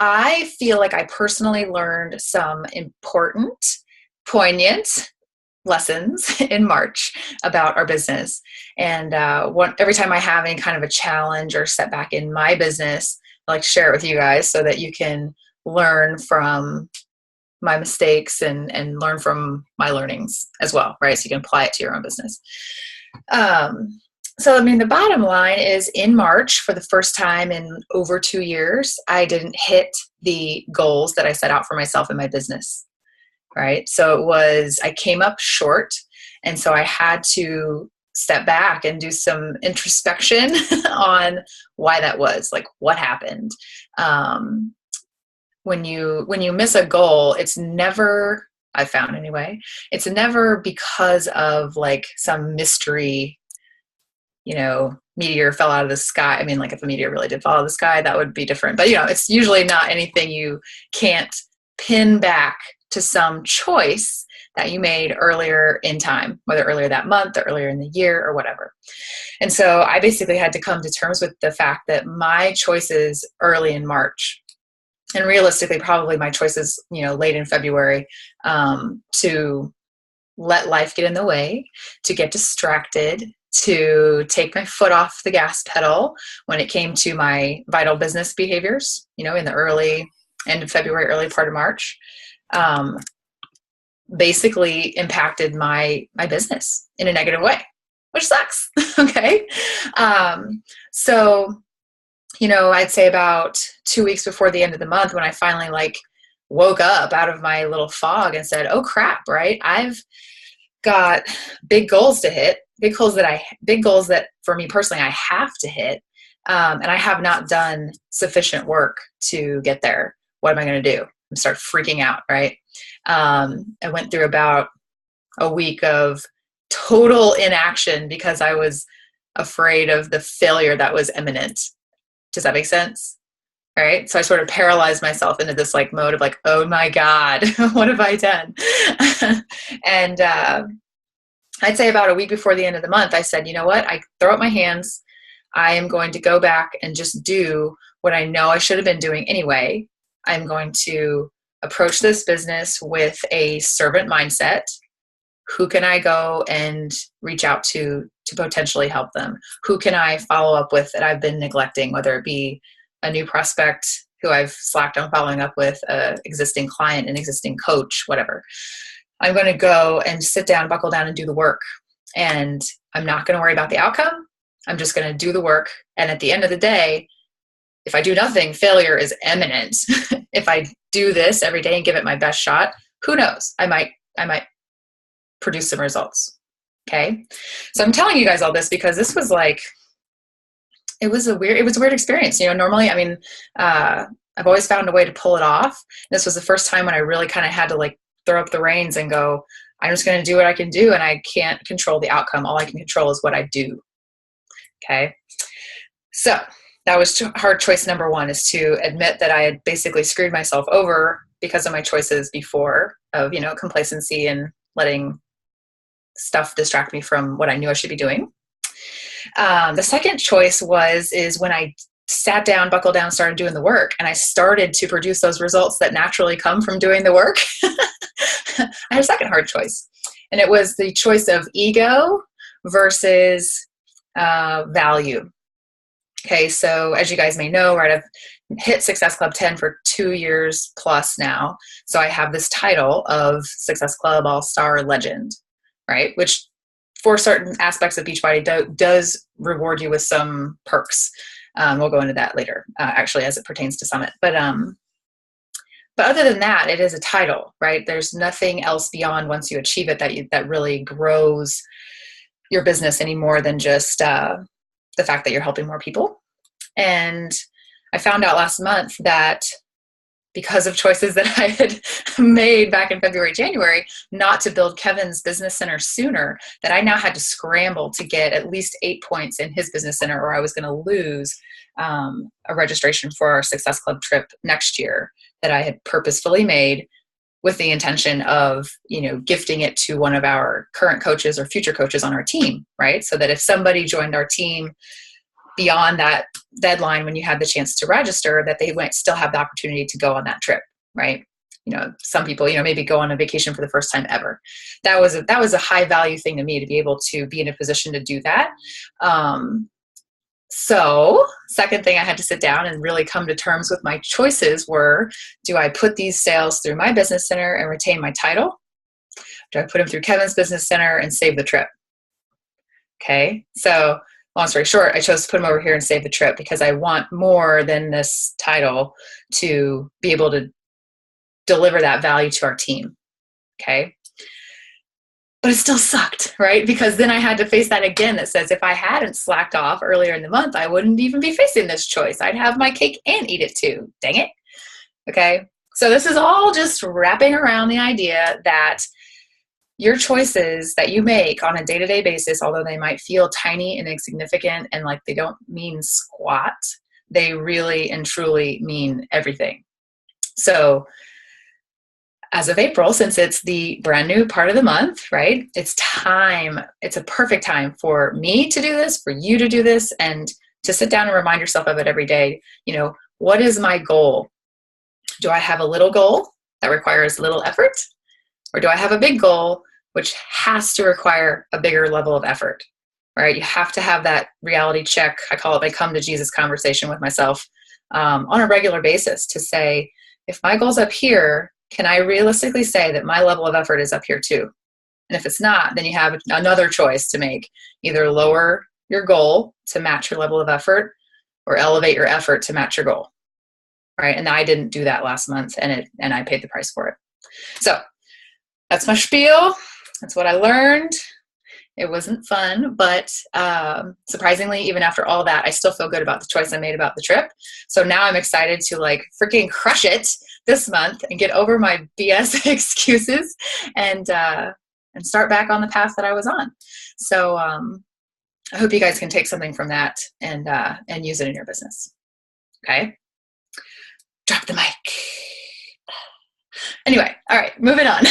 I feel like I personally learned some important, poignant lessons in March about our business. And every time I have any kind of a challenge or setback in my business, I like to share it with you guys so that you can learn from my mistakes and learn from my learnings as well, right? So you can apply it to your own business. So, I mean, the bottom line is in March, for the first time in over 2 years, I didn't hit the goals that I set out for myself in my business, right? So I came up short. And so I had to step back and do some introspection on why that was, like what happened. When you miss a goal, it's never, I found anyway, it's never because of like some mystery, meteor fell out of the sky. I mean, like if a meteor really did fall out of the sky, that would be different. But, it's usually not anything you can't pin back to some choice that you made earlier in time, whether earlier that month or earlier in the year or whatever. And so I basically had to come to terms with the fact that my choices early in March, and realistically probably my choices, late in February, to let life get in the way, to get distracted, to take my foot off the gas pedal when it came to my vital business behaviors, in the early end of February, early part of March, basically impacted my business in a negative way, which sucks. Okay. So, I'd say about 2 weeks before the end of the month, when I finally woke up out of my little fog and said, oh crap, right? I've got big goals to hit, big goals that for me personally, I have to hit. And I have not done sufficient work to get there. What am I going to do? I start freaking out, right? I went through about a week of total inaction because I was afraid of the failure that was imminent. Does that make sense? All right. So I sort of paralyzed myself into this mode of oh my God, what have I done? And I'd say about a week before the end of the month, I said, you know what? I throw up my hands. I am going to go back and just do what I know I should have been doing anyway. I'm going to approach this business with a servant mindset. Who can I go and reach out to potentially help them? Who can I follow up with that I've been neglecting, whether it be a new prospect who I've slacked on following up with, an existing client, an existing coach, whatever. I'm going to go and sit down, buckle down, and do the work. And I'm not going to worry about the outcome. I'm just going to do the work. And at the end of the day, if I do nothing, failure is imminent. If I do this every day and give it my best shot, who knows? I might produce some results. Okay. So I'm telling you guys all this because this was it was a weird experience. Normally, I mean, I've always found a way to pull it off. This was the first time when I really kind of had to throw up the reins and go, I'm just going to do what I can do. And I can't control the outcome. All I can control is what I do. Okay. So that was hard choice number one, is to admit that I had basically screwed myself over because of my choices before of, complacency and letting stuff distract me from what I knew I should be doing. The second choice is when I sat down, buckled down, started doing the work, and I started to produce those results that naturally come from doing the work. I had a second hard choice, and it was the choice of ego versus value. Okay, so as you guys may know, right, I've hit Success Club 10 for 2 years plus now. So I have this title of Success Club All-Star Legend, right? Which for certain aspects of Beachbody does reward you with some perks. We'll go into that later, actually, as it pertains to Summit. But other than that, it is a title, right? There's nothing else beyond once you achieve it that really grows your business any more than just the fact that you're helping more people. And I found out last month that because of choices that I had made back in February, January, not to build Kevin's business center sooner, that I now had to scramble to get at least 8 points in his business center, or I was going to lose a registration for our Success Club trip next year that I had purposefully made with the intention of, gifting it to one of our current coaches or future coaches on our team, right? So that if somebody joined our team beyond that deadline when you had the chance to register, that they might still have the opportunity to go on that trip, right? Some people, maybe go on a vacation for the first time ever. That was a high value thing to me, to be able to be in a position to do that. So second thing I had to sit down and really come to terms with my choices were, do I put these sales through my business center and retain my title? Do I put them through Kevin's business center and save the trip? Okay. So long story short, I chose to put them over here and save the trip because I want more than this title to be able to deliver that value to our team. Okay. But it still sucked, right? Because then I had to face that again that says, if I hadn't slacked off earlier in the month, I wouldn't even be facing this choice. I'd have my cake and eat it too. Dang it. Okay. So this is all just wrapping around the idea that your choices that you make on a day-to-day basis, although they might feel tiny and insignificant and like they don't mean squat, they really and truly mean everything. So as of April, since it's the brand new part of the month, right? It's time. It's a perfect time for me to do this, for you to do this, and to sit down and remind yourself of it every day. What is my goal? Do I have a little goal that requires little effort? Or do I have a big goal which has to require a bigger level of effort, right? You have to have that reality check. I call it my come to Jesus conversation with myself on a regular basis to say, if my goal's up here, can I realistically say that my level of effort is up here too? And if it's not, then you have another choice to make. Either lower your goal to match your level of effort or elevate your effort to match your goal, right? And I didn't do that last month, and I paid the price for it. So that's my spiel. That's what I learned. It wasn't fun, but surprisingly, even after all that, I still feel good about the choice I made about the trip. So now I'm excited to freaking crush it this month and get over my BS excuses and start back on the path that I was on. So I hope you guys can take something from that and use it in your business. Okay. Drop the mic. Anyway, all right, moving on.